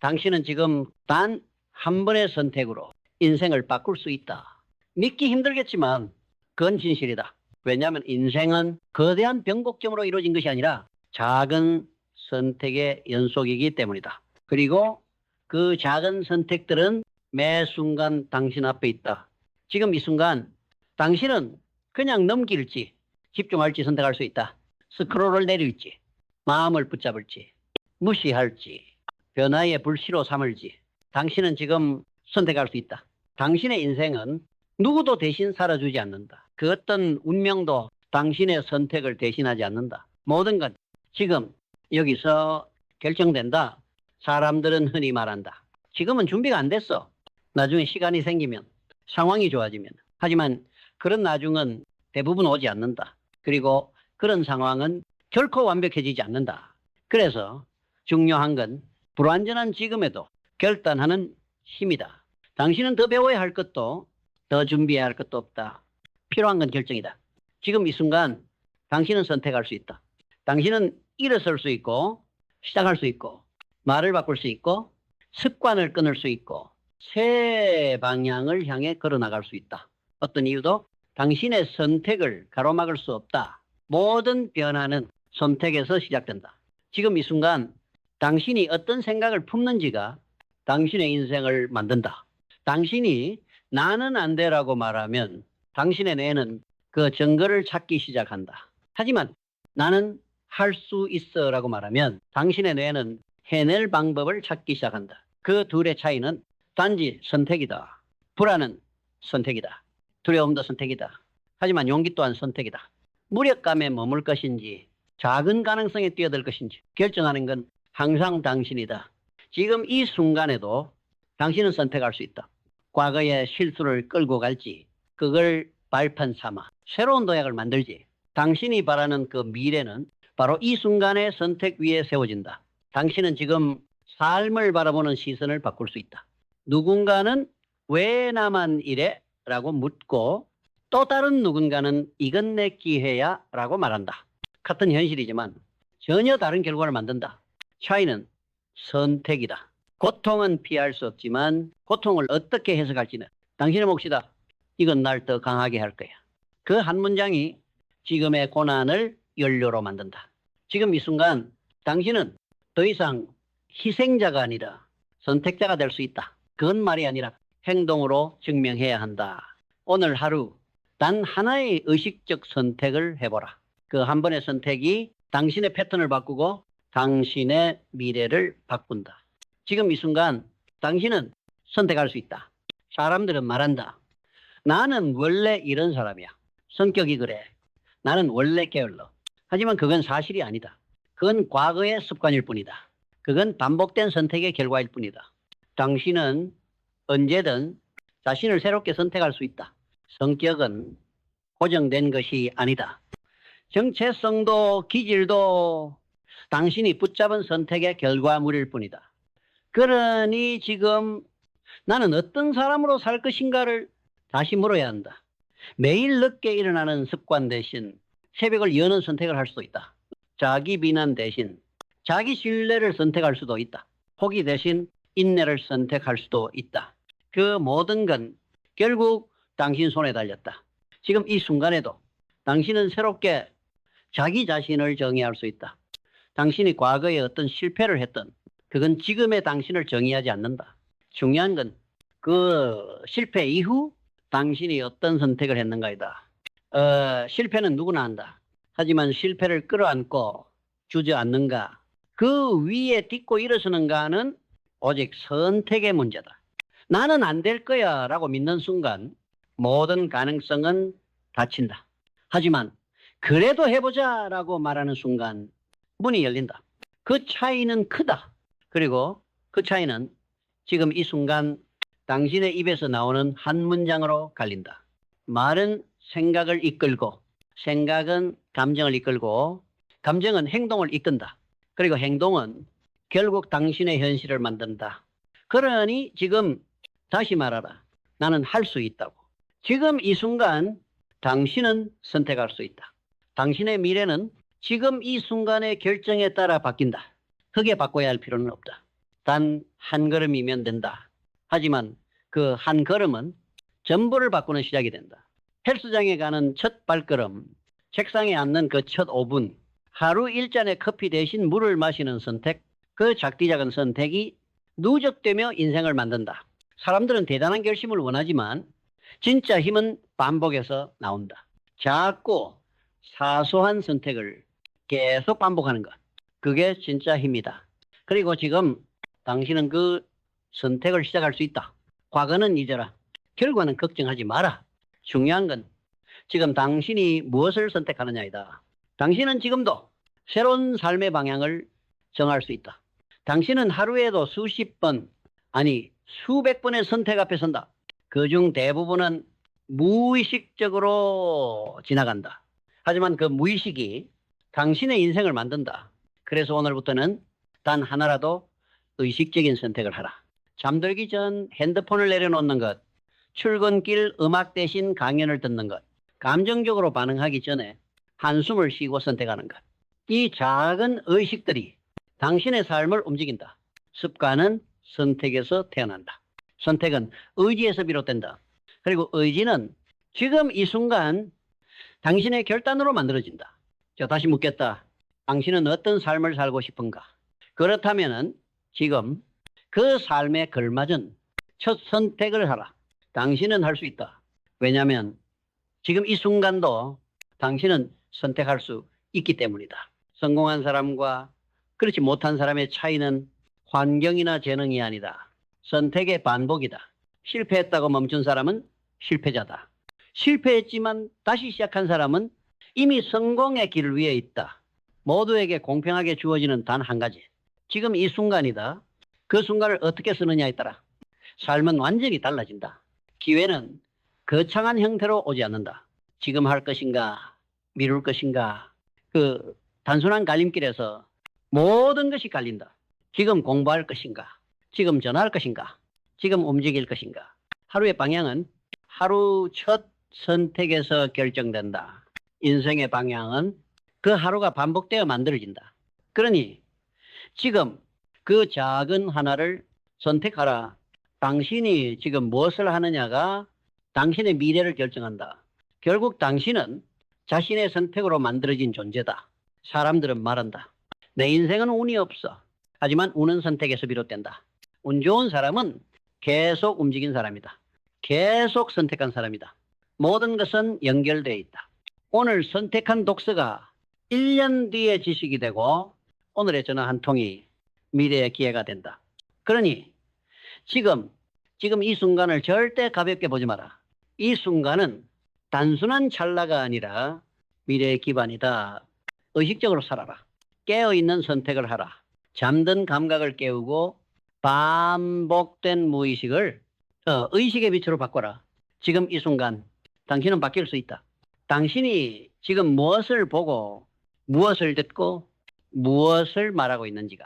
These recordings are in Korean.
당신은 지금 단 한 번의 선택으로 인생을 바꿀 수 있다. 믿기 힘들겠지만 그건 진실이다. 왜냐하면 인생은 거대한 변곡점으로 이루어진 것이 아니라 작은 선택의 연속이기 때문이다. 그리고 그 작은 선택들은 매 순간 당신 앞에 있다. 지금 이 순간 당신은 그냥 넘길지 집중할지 선택할 수 있다. 스크롤을 내릴지 마음을 붙잡을지 무시할지 변화의 불씨로 삼을지 당신은 지금 선택할 수 있다. 당신의 인생은 누구도 대신 살아주지 않는다. 그 어떤 운명도 당신의 선택을 대신하지 않는다. 모든 건 지금 여기서 결정된다. 사람들은 흔히 말한다. 지금은 준비가 안 됐어. 나중에 시간이 생기면, 상황이 좋아지면. 하지만 그런 나중은 대부분 오지 않는다. 그리고 그런 상황은 결코 완벽해지지 않는다. 그래서 중요한 건 불완전한 지금에도 결단하는 힘이다. 당신은 더 배워야 할 것도 더 준비해야 할 것도 없다. 필요한 건 결정이다. 지금 이 순간 당신은 선택할 수 있다. 당신은 일어설 수 있고 시작할 수 있고 말을 바꿀 수 있고 습관을 끊을 수 있고 새 방향을 향해 걸어나갈 수 있다. 어떤 이유도 당신의 선택을 가로막을 수 없다. 모든 변화는 선택에서 시작된다. 지금 이 순간 당신이 어떤 생각을 품는지가 당신의 인생을 만든다. 당신이 나는 안 돼라고 말하면 당신의 뇌는 그 증거를 찾기 시작한다. 하지만 나는 할 수 있어라고 말하면 당신의 뇌는 해낼 방법을 찾기 시작한다. 그 둘의 차이는 단지 선택이다. 불안은 선택이다. 두려움도 선택이다. 하지만 용기 또한 선택이다. 무력감에 머물 것인지 작은 가능성에 뛰어들 것인지 결정하는 건 항상 당신이다. 지금 이 순간에도 당신은 선택할 수 있다. 과거의 실수를 끌고 갈지 그걸 발판 삼아 새로운 도약을 만들지. 당신이 바라는 그 미래는 바로 이 순간의 선택 위에 세워진다. 당신은 지금 삶을 바라보는 시선을 바꿀 수 있다. 누군가는 왜 나만 이래? 라고 묻고 또 다른 누군가는 이건 내 기회야 라고 말한다. 같은 현실이지만 전혀 다른 결과를 만든다. 차이는 선택이다. 고통은 피할 수 없지만 고통을 어떻게 해석할지는 당신의 몫이다. 이건 날 더 강하게 할 거야. 그 한 문장이 지금의 고난을 연료로 만든다. 지금 이 순간 당신은 더 이상 희생자가 아니라 선택자가 될 수 있다. 그건 말이 아니라 행동으로 증명해야 한다. 오늘 하루 단 하나의 의식적 선택을 해보라. 그 한 번의 선택이 당신의 패턴을 바꾸고 당신의 미래를 바꾼다. 지금 이 순간 당신은 선택할 수 있다. 사람들은 말한다. 나는 원래 이런 사람이야. 성격이 그래. 나는 원래 게을러. 하지만 그건 사실이 아니다. 그건 과거의 습관일 뿐이다. 그건 반복된 선택의 결과일 뿐이다. 당신은 언제든 자신을 새롭게 선택할 수 있다. 성격은 고정된 것이 아니다. 정체성도 기질도 당신이 붙잡은 선택의 결과물일 뿐이다. 그러니 지금 나는 어떤 사람으로 살 것인가를 다시 물어야 한다. 매일 늦게 일어나는 습관 대신 새벽을 여는 선택을 할 수도 있다. 자기 비난 대신 자기 신뢰를 선택할 수도 있다. 포기 대신 인내를 선택할 수도 있다. 그 모든 건 결국 당신 손에 달렸다. 지금 이 순간에도 당신은 새롭게 자기 자신을 정의할 수 있다. 당신이 과거에 어떤 실패를 했던 그건 지금의 당신을 정의하지 않는다. 중요한 건 그 실패 이후 당신이 어떤 선택을 했는가이다. 실패는 누구나 한다. 하지만 실패를 끌어안고 주저앉는가 그 위에 딛고 일어서는가는 오직 선택의 문제다. 나는 안 될 거야 라고 믿는 순간 모든 가능성은 닫힌다. 하지만 그래도 해보자 라고 말하는 순간 문이 열린다. 그 차이는 크다. 그리고 그 차이는 지금 이 순간 당신의 입에서 나오는 한 문장으로 갈린다. 말은 생각을 이끌고 생각은 감정을 이끌고 감정은 행동을 이끈다. 그리고 행동은 결국 당신의 현실을 만든다. 그러니 지금 다시 말하라. 나는 할 수 있다고. 지금 이 순간 당신은 선택할 수 있다. 당신의 미래는 지금 이 순간의 결정에 따라 바뀐다. 크게 바꿔야 할 필요는 없다. 단 한 걸음이면 된다. 하지만 그 한 걸음은 전부를 바꾸는 시작이 된다. 헬스장에 가는 첫 발걸음, 책상에 앉는 그 첫 5분, 하루 1잔의 커피 대신 물을 마시는 선택, 그 작디 작은 선택이 누적되며 인생을 만든다. 사람들은 대단한 결심을 원하지만 진짜 힘은 반복에서 나온다. 작고 사소한 선택을 계속 반복하는 것. 그게 진짜 힘이다. 그리고 지금 당신은 그 선택을 시작할 수 있다. 과거는 잊어라. 결과는 걱정하지 마라. 중요한 건 지금 당신이 무엇을 선택하느냐이다. 당신은 지금도 새로운 삶의 방향을 정할 수 있다. 당신은 하루에도 수십 번, 아니 수백 번의 선택 앞에 선다. 그중 대부분은 무의식적으로 지나간다. 하지만 그 무의식이 당신의 인생을 만든다. 그래서 오늘부터는 단 하나라도 의식적인 선택을 하라. 잠들기 전 핸드폰을 내려놓는 것, 출근길 음악 대신 강연을 듣는 것, 감정적으로 반응하기 전에 한숨을 쉬고 선택하는 것. 이 작은 의식들이 당신의 삶을 움직인다. 습관은 선택에서 태어난다. 선택은 의지에서 비롯된다. 그리고 의지는 지금 이 순간 당신의 결단으로 만들어진다. 자, 다시 묻겠다. 당신은 어떤 삶을 살고 싶은가? 그렇다면은 지금 그 삶에 걸맞은 첫 선택을 하라. 당신은 할 수 있다. 왜냐하면 지금 이 순간도 당신은 선택할 수 있기 때문이다. 성공한 사람과 그렇지 못한 사람의 차이는 환경이나 재능이 아니다. 선택의 반복이다. 실패했다고 멈춘 사람은 실패자다. 실패했지만 다시 시작한 사람은 이미 성공의 길 위에 있다. 모두에게 공평하게 주어지는 단 한 가지. 지금 이 순간이다. 그 순간을 어떻게 쓰느냐에 따라 삶은 완전히 달라진다. 기회는 거창한 형태로 오지 않는다. 지금 할 것인가, 미룰 것인가, 그 단순한 갈림길에서 모든 것이 갈린다. 지금 공부할 것인가, 지금 전화할 것인가, 지금 움직일 것인가. 하루의 방향은 하루 첫 선택에서 결정된다. 인생의 방향은 그 하루가 반복되어 만들어진다. 그러니 지금 그 작은 하나를 선택하라. 당신이 지금 무엇을 하느냐가 당신의 미래를 결정한다. 결국 당신은 자신의 선택으로 만들어진 존재다. 사람들은 말한다. 내 인생은 운이 없어. 하지만 운은 선택에서 비롯된다. 운 좋은 사람은 계속 움직인 사람이다. 계속 선택한 사람이다. 모든 것은 연결되어 있다. 오늘 선택한 독서가 1년 뒤에 지식이 되고 오늘의 전화 한 통이 미래의 기회가 된다. 그러니 지금 이 순간을 절대 가볍게 보지 마라. 이 순간은 단순한 찰나가 아니라 미래의 기반이다. 의식적으로 살아라. 깨어있는 선택을 하라. 잠든 감각을 깨우고 반복된 무의식을 의식의 빛으로 바꿔라. 지금 이 순간 당신은 바뀔 수 있다. 당신이 지금 무엇을 보고 무엇을 듣고 무엇을 말하고 있는지가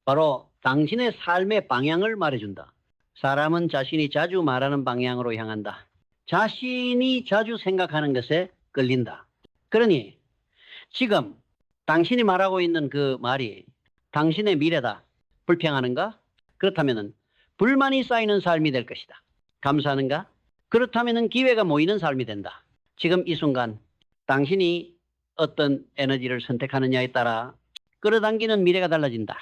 바로 당신의 삶의 방향을 말해준다. 사람은 자신이 자주 말하는 방향으로 향한다. 자신이 자주 생각하는 것에 끌린다. 그러니 지금 당신이 말하고 있는 그 말이 당신의 미래다. 불평하는가? 그렇다면 불만이 쌓이는 삶이 될 것이다. 감사하는가? 그렇다면 기회가 모이는 삶이 된다. 지금 이 순간 당신이 어떤 에너지를 선택하느냐에 따라 끌어당기는 미래가 달라진다.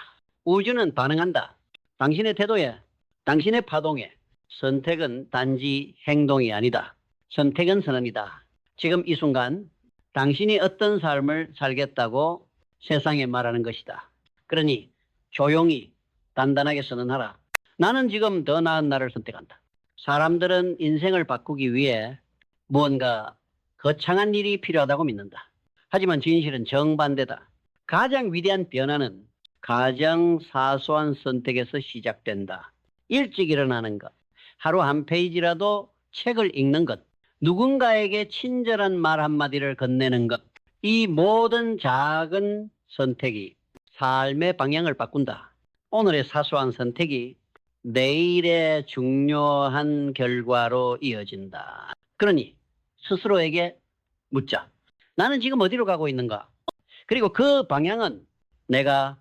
우주는 반응한다. 당신의 태도에, 당신의 파동에. 선택은 단지 행동이 아니다. 선택은 선언이다. 지금 이 순간 당신이 어떤 삶을 살겠다고 세상에 말하는 것이다. 그러니 조용히 단단하게 선언하라. 나는 지금 더 나은 나를 선택한다. 사람들은 인생을 바꾸기 위해 무언가 거창한 일이 필요하다고 믿는다. 하지만 진실은 정반대다. 가장 위대한 변화는 가장 사소한 선택에서 시작된다. 일찍 일어나는 것, 하루 한 페이지라도 책을 읽는 것, 누군가에게 친절한 말 한마디를 건네는 것, 이 모든 작은 선택이 삶의 방향을 바꾼다. 오늘의 사소한 선택이 내일의 중요한 결과로 이어진다. 그러니 스스로에게 묻자. 나는 지금 어디로 가고 있는가? 그리고 그 방향은 내가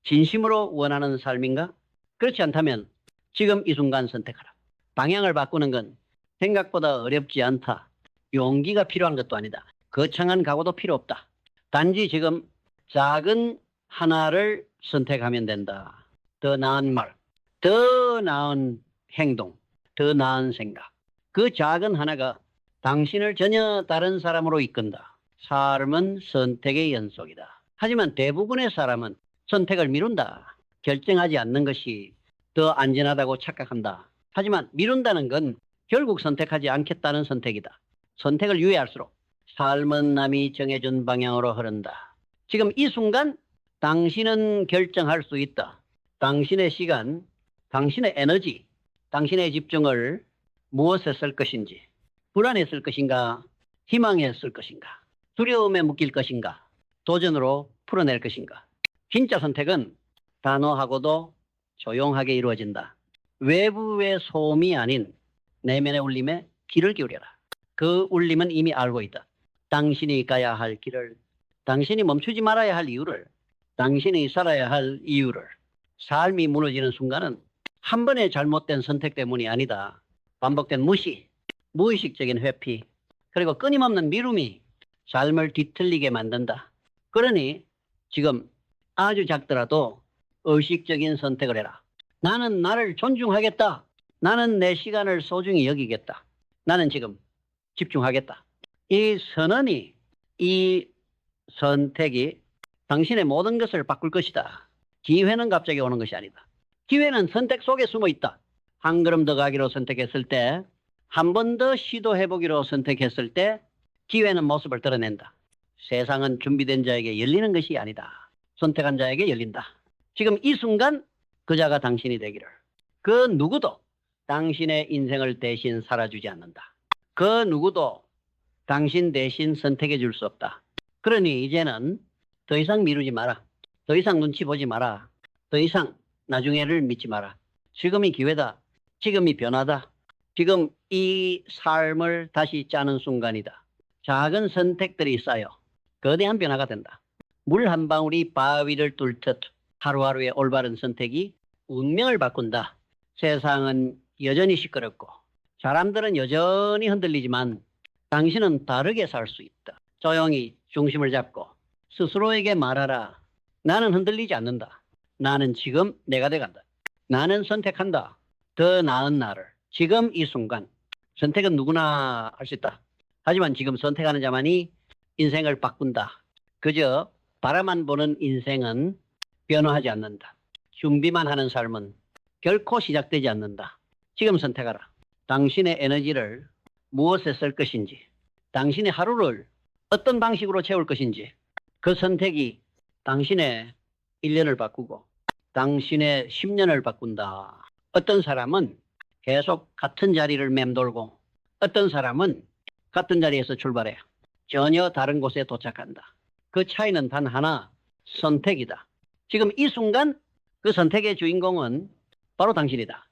진심으로 원하는 삶인가? 그렇지 않다면 지금 이 순간 선택하라. 방향을 바꾸는 건 생각보다 어렵지 않다. 용기가 필요한 것도 아니다. 거창한 각오도 필요 없다. 단지 지금 작은 하나를 선택하면 된다. 더 나은 말, 더 나은 행동, 더 나은 생각. 그 작은 하나가 당신을 전혀 다른 사람으로 이끈다. 삶은 선택의 연속이다. 하지만 대부분의 사람은 선택을 미룬다. 결정하지 않는 것이 더 안전하다고 착각한다. 하지만 미룬다는 건 결국 선택하지 않겠다는 선택이다. 선택을 유예할수록 삶은 남이 정해준 방향으로 흐른다. 지금 이 순간 당신은 결정할 수 있다. 당신의 시간, 당신의 에너지, 당신의 집중을 무엇에 쓸 것인지, 불안에 쓸 것인가, 희망에 쓸 것인가, 두려움에 묶일 것인가, 도전으로 풀어낼 것인가. 진짜 선택은 단호하고도 조용하게 이루어진다. 외부의 소음이 아닌 내면의 울림에 귀를 기울여라. 그 울림은 이미 알고 있다. 당신이 가야 할 길을, 당신이 멈추지 말아야 할 이유를, 당신이 살아야 할 이유를. 삶이 무너지는 순간은 한 번의 잘못된 선택 때문이 아니다. 반복된 무시, 무의식적인 회피, 그리고 끊임없는 미움이 삶을 뒤틀리게 만든다. 그러니 지금 아주 작더라도 의식적인 선택을 해라. 나는 나를 존중하겠다. 나는 내 시간을 소중히 여기겠다. 나는 지금 집중하겠다. 이 선언이, 이 선택이 당신의 모든 것을 바꿀 것이다. 기회는 갑자기 오는 것이 아니다. 기회는 선택 속에 숨어 있다. 한 걸음 더 가기로 선택했을 때, 한 번 더 시도해보기로 선택했을 때 기회는 모습을 드러낸다. 세상은 준비된 자에게 열리는 것이 아니다. 선택한 자에게 열린다. 지금 이 순간 그 자가 당신이 되기를. 그 누구도 당신의 인생을 대신 살아주지 않는다. 그 누구도 당신 대신 선택해 줄 수 없다. 그러니 이제는 더 이상 미루지 마라. 더 이상 눈치 보지 마라. 더 이상 나중에를 믿지 마라. 지금이 기회다. 지금이 변화다. 지금 이 삶을 다시 짜는 순간이다. 작은 선택들이 쌓여 거대한 변화가 된다. 물 한 방울이 바위를 뚫듯 하루하루의 올바른 선택이 운명을 바꾼다. 세상은 여전히 시끄럽고 사람들은 여전히 흔들리지만 당신은 다르게 살 수 있다. 조용히 중심을 잡고 스스로에게 말하라. 나는 흔들리지 않는다. 나는 지금 내가 돼간다. 나는 선택한다. 더 나은 나를. 지금 이 순간. 선택은 누구나 할 수 있다. 하지만 지금 선택하는 자만이 인생을 바꾼다. 그저 바라만 보는 인생은 변화하지 않는다. 준비만 하는 삶은 결코 시작되지 않는다. 지금 선택하라. 당신의 에너지를 무엇에 쓸 것인지, 당신의 하루를 어떤 방식으로 채울 것인지, 그 선택이 당신의 1년을 바꾸고 당신의 10년을 바꾼다. 어떤 사람은 계속 같은 자리를 맴돌고 어떤 사람은 같은 자리에서 출발해 전혀 다른 곳에 도착한다. 그 차이는 단 하나, 선택이다. 지금 이 순간 그 선택의 주인공은 바로 당신이다.